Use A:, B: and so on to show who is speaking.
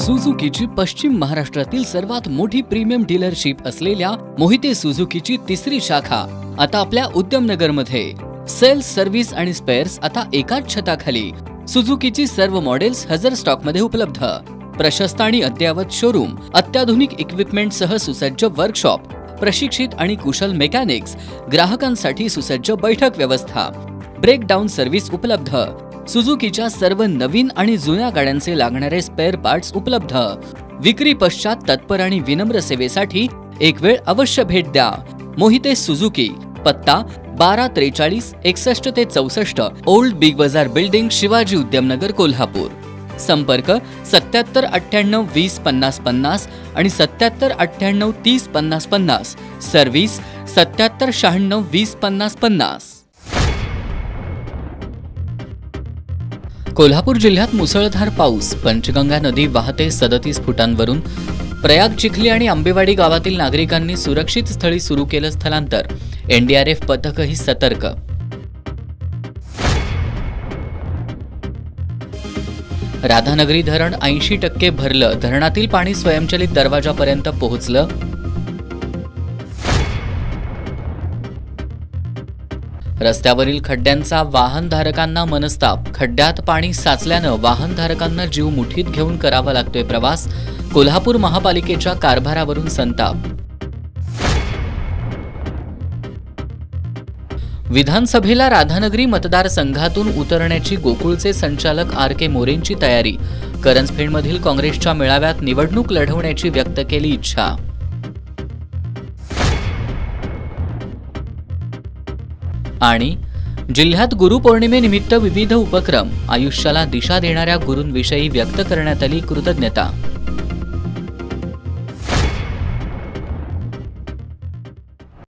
A: सुझुकीची पश्चिम महाराष्ट्रातील सर्वात मोठी प्रीमियम डीलरशिप असलेल्या मोहिते सुझुकीची तिसरी शाखा आता आपल्या उद्यमनगरमध्ये. सेल्स, सर्व्हिस आणि स्पेअर्स आता एकाच छताखाली. सुझुकीची सर्व मॉडेल्स हजर स्टॉकमध्ये उपलब्ध. प्रशस्त आणि अद्ययावत शोरूम, अत्याधुनिक इक्विपमेंटसह सुसज्ज वर्कशॉप, प्रशिक्षित आणि कुशल मेकॅनिक्स, ग्राहकांसाठी सुसज्ज बैठक व्यवस्था, ब्रेकडाऊन सर्व्हिस उपलब्ध. सुझुकीच्या सर्व नवीन आणि जुन्या गाड्यांचे लागणारे स्पेअर पार्ट्स उपलब्ध. विक्री पश्चात तत्पर आणि विनम्र सेवेसाठी एक वेळ अवश्य भेट द्या. मोहिते सुझुकी, पत्ता 1243 61 ते 64, ओल्ड बिग बाजार बिल्डिंग, शिवाजी उद्यमनगर, कोल्हापूर. संपर्क 77 98 20 50 50 आणि 77 98 30 50 50. सर्व्हिस 77 96 20 50 50. कोल्हापूर जिल्ह्यात मुसळधार पाऊस. पंचगंगा नदी वाहते 37 फुटांवरून. प्रयाग, चिखली आणि आंबेवाडी गावातील नागरिकांनी सुरक्षित स्थळी सुरू केलं स्थलांतर. एनडीआरएफ पथकही सतर्क. राधानगरी धरण 80% भरलं. धरणातील पाणी स्वयंचलित दरवाजापर्यंत पोहोचलं. रस्त्यावरील खड्ड्यांचा वाहनधारकांना मनस्ताप. खड्ड्यात पाणी साचल्यानं वाहनधारकांना जीव मुठीत घेऊन करावा लागतोय प्रवास. कोल्हापूर महापालिकेच्या कारभारावरून संताप. विधानसभेला राधानगरी मतदारसंघातून उतरण्याची गोकुळचे संचालक RK मोरेंची तयारी. करंजफेडमधील काँग्रेसच्या मेळाव्यात निवडणूक लढवण्याची व्यक्त केली इच्छा. आणि जिल्ह्यात गुरुपौर्णिमेनिमित्त विविध उपक्रम. आयुष्याला दिशा देणाऱ्या गुरूंविषयी व्यक्त करण्यात आली कृतज्ञता.